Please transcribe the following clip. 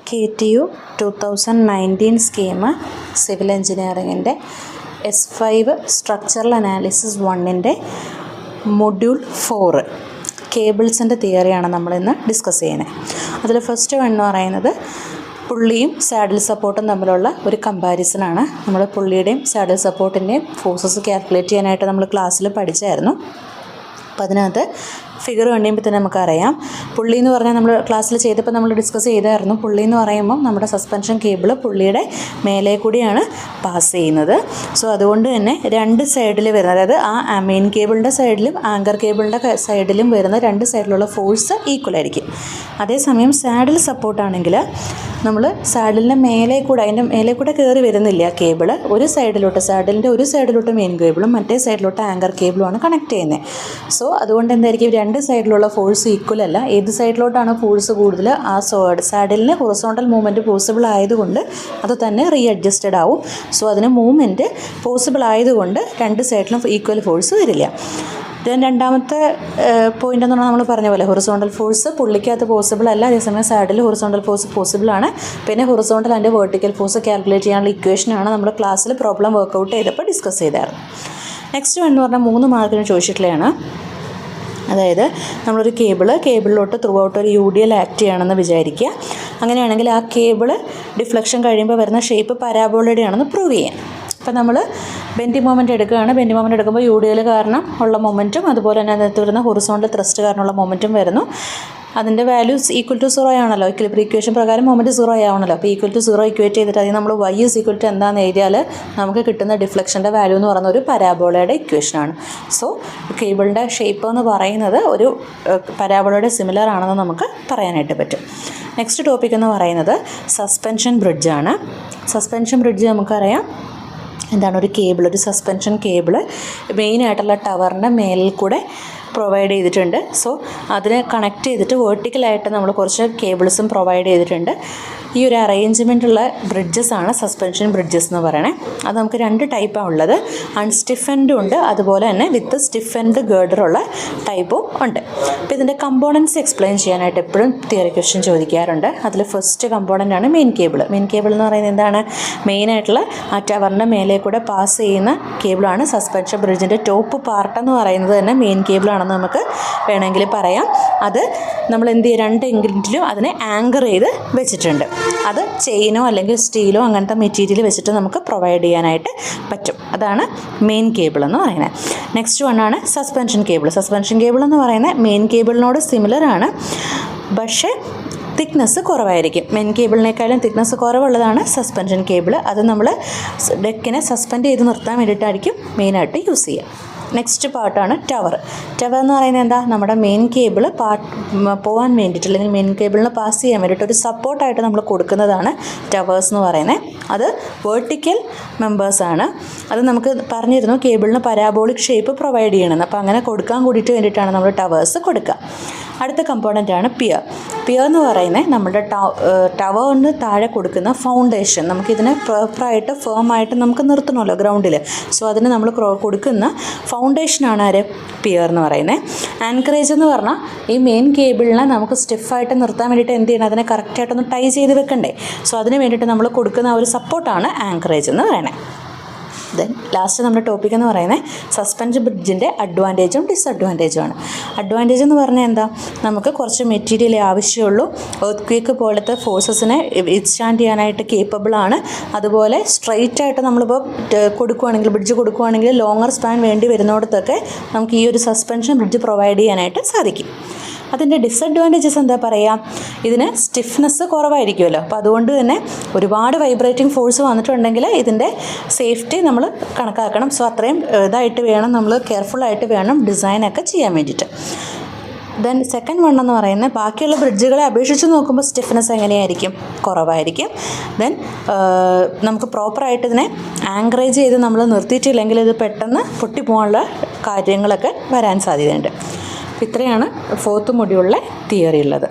KTU 2019 scheme civil എഞ്ചിനീയറിങ്ങിൻ്റെ S5 structural analysis 1ൻ്റെ module 4 കേബിൾസിൻ്റെ തിയറിയാണ് നമ്മളിന്ന് ഡിസ്കസ് ചെയ്യുന്നത്. അതിൽ ഫസ്റ്റ് വൺ എന്ന് പറയുന്നത് പുള്ളിയും സാഡിൽ സപ്പോർട്ടും തമ്മിലുള്ള ഒരു കമ്പാരിസനാണ്. നമ്മൾ പുള്ളിയുടെയും സാഡിൽ സപ്പോർട്ടിൻ്റെയും ഫോഴ്സസ് കാൽക്കുലേറ്റ് ചെയ്യാനായിട്ട് നമ്മൾ ക്ലാസ്സിൽ പഠിച്ചായിരുന്നു. അപ്പോൾ അതിനകത്ത് ഫിഗർ കണ്ടുമ്പോൾ തന്നെ നമുക്കറിയാം, പുള്ളി എന്ന് പറഞ്ഞാൽ നമ്മൾ ക്ലാസ്സിൽ ചെയ്തപ്പോൾ നമ്മൾ ഡിസ്കസ് ചെയ്തായിരുന്നു. പുള്ളി എന്ന് പറയുമ്പം നമ്മുടെ സസ്പെൻഷൻ കേബിൾ പുള്ളിയുടെ മേലെ കൂടിയാണ് പാസ് ചെയ്യുന്നത്. സോ അതുകൊണ്ട് തന്നെ രണ്ട് സൈഡിൽ വരുന്ന, അതായത് ആ മെയിൻ കേബിളിൻ്റെ സൈഡിലും ആങ്കർ കേബിളിൻ്റെ സൈഡിലും വരുന്ന രണ്ട് സൈഡിലുള്ള ഫോഴ്സ് ഈക്വൽ ആയിരിക്കും. അതേസമയം സാഡിൽ സപ്പോർട്ടാണെങ്കിൽ നമ്മൾ സാഡിലിൻ്റെ മേലെ കൂടെ, അതിൻ്റെ മേലെ കൂടെ കയറി വരുന്നില്ല കേബിൾ. ഒരു സൈഡിലോട്ട്, സാഡിലിൻ്റെ ഒരു സൈഡിലോട്ട് മെയിൻ കേബിളും മറ്റേ സൈഡിലോട്ട് ആങ്കർ കേബിളുമാണ് കണക്ട് ചെയ്യുന്നത്. സോ അതുകൊണ്ട് എന്തായിരിക്കും, രണ്ട് സൈഡിലുള്ള ഫോഴ്സ് ഈക്വൽ അല്ല. ഏത് സൈഡിലോട്ടാണ് ഫോഴ്സ് കൂടുതൽ, ആ സാഡിലിന് ഹൊറിസോണ്ടൽ മൂവ്മെൻറ്റ് പോസിബിൾ ആയതുകൊണ്ട് അത് തന്നെ റീ അഡ്ജസ്റ്റഡ് ആവും. സോ അതിന് മൂവ്മെൻറ്റ് പോസിബിൾ ആയതുകൊണ്ട് രണ്ട് സൈഡിലും ഈക്വൽ ഫോഴ്സ് വരില്ല. ദെൻ രണ്ടാമത്തെ പോയിൻ്റ് എന്ന് പറഞ്ഞാൽ നമ്മൾ പറഞ്ഞ പോലെ ഹൊറിസോണ്ടൽ ഫോഴ്സ് പുള്ളിക്കകത്ത് പോസിബിൾ അല്ല, അതേസമയം സാഡിൽ ഹൊറിസോണ്ടൽ ഫോഴ്സ് പോസിബിൾ ആണ്. പിന്നെ horizontal and vertical force calculate ചെയ്യാനുള്ള ഇക്വേഷനാണ് നമ്മൾ ക്ലാസ്സിൽ പ്രോബ്ലം വർക്കൗട്ട് ചെയ്തപ്പോൾ ഡിസ്കസ് ചെയ്തായിരുന്നു. നെക്സ്റ്റ് എന്ന് പറഞ്ഞാൽ 3 മാർക്കിന് ചോദിച്ചിട്ടുള്ളതാണ്. അതായത് നമ്മളൊരു കേബിളിലോട്ട് ത്രൂ ഔട്ട് ഒരു UDL ആക്ട് ചെയ്യണമെന്ന് വിചാരിക്കുക. അങ്ങനെയാണെങ്കിൽ ആ കേബിൾ ഡിഫ്ലക്ഷൻ കഴിയുമ്പോൾ വരുന്ന ഷേപ്പ് പരാബോളയുടെ ആണെന്ന് പ്രൂവ് ചെയ്യാം. അപ്പോൾ നമ്മൾ ബെൻഡിങ് മൊമെൻറ്റ് എടുക്കുകയാണ്. ബെൻഡിങ് മൊമെൻറ്റ് എടുക്കുമ്പോൾ UDL കാരണം ഉള്ള മൊമെൻറ്റും അതുപോലെ തന്നെ അതിനകത്ത് വരുന്ന ഹൊറിസോണ്ടൽ ത്രസ്റ്റ് കാരണമുള്ള മൊമെൻറ്റും വരുന്നു. അതിൻ്റെ വാല്യൂസ് ഈക്വൽ ടു 0 ആണല്ലോ. ഇക്വിലിബ്രിയം ഇക്വേഷൻ പ്രകാരം മൊമെൻറ്റ് 0 ആവണല്ലോ. അപ്പോൾ ഈക്വൽ ടു 0 ഇക്വേറ്റ് ചെയ്തിട്ട് അതിന് നമ്മൾ y ഈസ് ഈക്വൽ ടു എന്താണെന്ന് എഴുതിയാൽ നമുക്ക് കിട്ടുന്ന ഡിഫ്ലക്ഷൻ്റെ വാല്യൂ എന്ന് പറയുന്ന ഒരു പരാബോളയുടെ ഇക്വേഷനാണ്. സോ കേബിളിൻ്റെ ഷേപ്പ് എന്ന് പറയുന്നത് ഒരു പരാബോളയുടെ സിമിലർ ആണെന്ന് നമുക്ക് പറയാനായിട്ട് പറ്റും. നെക്സ്റ്റ് ടോപ്പിക് എന്ന് പറയുന്നത് സസ്പെൻഷൻ ബ്രിഡ്ജാണ്. സസ്പെൻഷൻ ബ്രിഡ്ജ് നമുക്കറിയാം എന്താണ്, ഒരു സസ്പെൻഷൻ കേബിൾ മെയിനായിട്ടുള്ള ടവറിൻ്റെ മേലിൽ കൂടെ പ്രൊവൈഡ് ചെയ്തിട്ടുണ്ട്. സോ അതിനെ കണക്ട് ചെയ്തിട്ട് വേർട്ടിക്കലായിട്ട് നമ്മൾ കുറച്ച് കേബിൾസും പ്രൊവൈഡ് ചെയ്തിട്ടുണ്ട്. ഈ ഒരു അറേഞ്ച്മെൻറ്റുള്ള ബ്രിഡ്ജസാണ് സസ്പെൻഷൻ ബ്രിഡ്ജസ് എന്ന് പറയണേ. അത് നമുക്ക് 2 ടൈപ്പാണ് ഉള്ളത്. അൺസ്റ്റിഫൻഡും ഉണ്ട്, അതുപോലെ തന്നെ വിത്ത് സ്റ്റിഫൻഡ് ഗേർഡറുള്ള ടൈപ്പും ഉണ്ട്. അപ്പോൾ ഇതിൻ്റെ കമ്പോണൻസ് എക്സ്പ്ലെയിൻ ചെയ്യാനായിട്ട് എപ്പോഴും തിയറി ക്വസ്റ്റ്യൻ ചോദിക്കാറുണ്ട്. അതിൽ ഫസ്റ്റ് കമ്പോണൻ്റാണ് മെയിൻ കേബിൾ. മെയിൻ കേബിൾ എന്ന് പറയുന്നത് എന്താണ്, മെയിനായിട്ടുള്ള ആ ടവറിൻ്റെ മേലെ കൂടെ പാസ് ചെയ്യുന്ന കേബിളാണ്. സസ്പെൻഷൻ ബ്രിഡ്ജിൻ്റെ ടോപ്പ് പാർട്ട് എന്ന് പറയുന്നത് തന്നെ മെയിൻ കേബിളാണെന്ന് നമുക്ക് വേണമെങ്കിൽ പറയാം. അത് നമ്മൾ എന്ത് ചെയ്യും, 2 എൻഡിലും അതിനെ ആങ്കർ ചെയ്ത് വെച്ചിട്ടുണ്ട്. അത് ചെയിനോ അല്ലെങ്കിൽ സ്റ്റീലോ അങ്ങനത്തെ മെറ്റീരിയൽ വെച്ചിട്ട് നമുക്ക് പ്രൊവൈഡ് ചെയ്യാനായിട്ട് പറ്റും. അതാണ് മെയിൻ കേബിൾ എന്ന് പറയുന്നത്. നെക്സ്റ്റ് വണ്ണാണ് സസ്പെൻഷൻ കേബിൾ. സസ്പെൻഷൻ കേബിൾ എന്ന് പറയുന്നത് മെയിൻ കേബിളിനോട് സിമിലർ ആണ്, പക്ഷേ തിക്നെസ് കുറവായിരിക്കും. മെയിൻ കേബിളിനേക്കാളും തിക്നെസ് കുറവുള്ളതാണ് സസ്പെൻഷൻ കേബിൾ. അത് നമ്മൾ ഡെക്കിനെ സസ്പെൻഡ് ചെയ്ത് നിർത്താൻ വേണ്ടിയിട്ടായിരിക്കും മെയിനായിട്ട് യൂസ് ചെയ്യുക. നെക്സ്റ്റ് പാർട്ടാണ് ടവർ. ടവർ എന്ന് പറയുന്നത് എന്താ, നമ്മുടെ മെയിൻ കേബിൾ പോകാൻ വേണ്ടിയിട്ട് അല്ലെങ്കിൽ മെയിൻ കേബിളിന് പാസ് ചെയ്യാൻ വേണ്ടിയിട്ട് ഒരു സപ്പോർട്ടായിട്ട് നമ്മൾ കൊടുക്കുന്നതാണ് ടവേഴ്സ് എന്ന് പറയുന്നത്. അത് വെർട്ടിക്കൽ മെമ്പേഴ്സാണ്. അത് നമുക്ക് പറഞ്ഞിരുന്നു കേബിളിന് പരാബോളിക് ഷേപ്പ് പ്രൊവൈഡ് ചെയ്യണമെന്ന്. അപ്പോൾ അങ്ങനെ കൊടുക്കാൻ കൂടിയിട്ട് വേണ്ടിയിട്ടാണ് നമ്മൾ ടവേഴ്സ് കൊടുക്കുക. അടുത്ത കമ്പോണൻ്റാണ് പിയർ. പിയർ എന്ന് പറയുന്നത് നമ്മുടെ ടവറിന് താഴെ കൊടുക്കുന്ന ഫൗണ്ടേഷൻ. നമുക്കിതിനെ പ്രോപ്പറായിട്ട് ഫേമായിട്ട് നമുക്ക് നിർത്തണമല്ലോ ഗ്രൗണ്ടിൽ. സോ അതിന് നമ്മൾ കൊടുക്കുന്ന ഫൗണ്ടേഷനാണ് ആര്, പിയർ എന്ന് പറയുന്നത്. ആൻകറേജ് എന്ന് പറഞ്ഞാൽ ഈ മെയിൻ കേബിളിനെ നമുക്ക് സ്റ്റിഫായിട്ട് നിർത്താൻ വേണ്ടിയിട്ട് എന്ത് ചെയ്യണം, അതിനെ കറക്റ്റായിട്ടൊന്ന് ടൈ ചെയ്ത് വെക്കണ്ടേ. സോ അതിന് വേണ്ടിയിട്ട് നമ്മൾ കൊടുക്കുന്ന ആ ഒരു സപ്പോർട്ടാണ് ആൻകറേജ് എന്ന് പറയുന്നത്. ദെൻ ലാസ്റ്റ് നമ്മുടെ ടോപ്പിക് എന്ന് പറയുന്നത് സസ്പെൻഷൻ ബ്രിഡ്ജിൻ്റെ അഡ്വാൻറ്റേജും ഡിസഡ്വാൻറ്റേജുമാണ്. അഡ്വാൻറ്റേജ് എന്ന് പറഞ്ഞാൽ എന്താ, നമുക്ക് കുറച്ച് മെറ്റീരിയലേ ആവശ്യമുള്ളൂ. എർത്ത് പോലത്തെ ഫോഴ്സസിനെ വിത്ത്സ്റ്റാൻഡ് ചെയ്യാനായിട്ട് കേപ്പബിളാണ്. അതുപോലെ സ്ട്രെയിറ്റ് ആയിട്ട് നമ്മളിപ്പോൾ ബ്രിഡ്ജ് കൊടുക്കുകയാണെങ്കിൽ ലോങ്ങർ സ്പാൻ വേണ്ടി വരുന്നിടത്തൊക്കെ നമുക്ക് ഈ ഒരു സസ്പെൻഷൻ ബ്രിഡ്ജ് പ്രൊവൈഡ് ചെയ്യാനായിട്ട് സാധിക്കും. അതിൻ്റെ ഡിസഡ്വാൻറ്റേജസ് എന്താ പറയുക, ഇതിന് സ്റ്റിഫ്നെസ് കുറവായിരിക്കുമല്ലോ. അപ്പോൾ അതുകൊണ്ട് തന്നെ ഒരുപാട് വൈബ്രേറ്റിംഗ് ഫോഴ്സ് വന്നിട്ടുണ്ടെങ്കിൽ ഇതിൻ്റെ സേഫ്റ്റി നമ്മൾ കണക്കാക്കണം. സോ അത്രയും ഇതായിട്ട് വേണം, നമ്മൾ കെയർഫുള്ളായിട്ട് വേണം ഡിസൈനൊക്കെ ചെയ്യാൻ വേണ്ടിയിട്ട്. ദെൻ സെക്കൻഡ് വൺ എന്ന് പറയുന്നത് ബാക്കിയുള്ള ബ്രിഡ്ജുകളെ അപേക്ഷിച്ച് നോക്കുമ്പോൾ സ്റ്റിഫ്നെസ് എങ്ങനെയായിരിക്കും, കുറവായിരിക്കും. ദെൻ നമുക്ക് പ്രോപ്പറായിട്ട് ഇതിനെ ആങ്കറേജ് ചെയ്ത് നമ്മൾ നിർത്തിയിട്ടില്ലെങ്കിൽ ഇത് പെട്ടെന്ന് പൊട്ടിപ്പോകാനുള്ള കാര്യങ്ങളൊക്കെ വരാൻ സാധ്യതയുണ്ട്. ഇത്രയാണ് 4th മൊഡ്യൂളിലെ തിയറി ഉള്ളത്.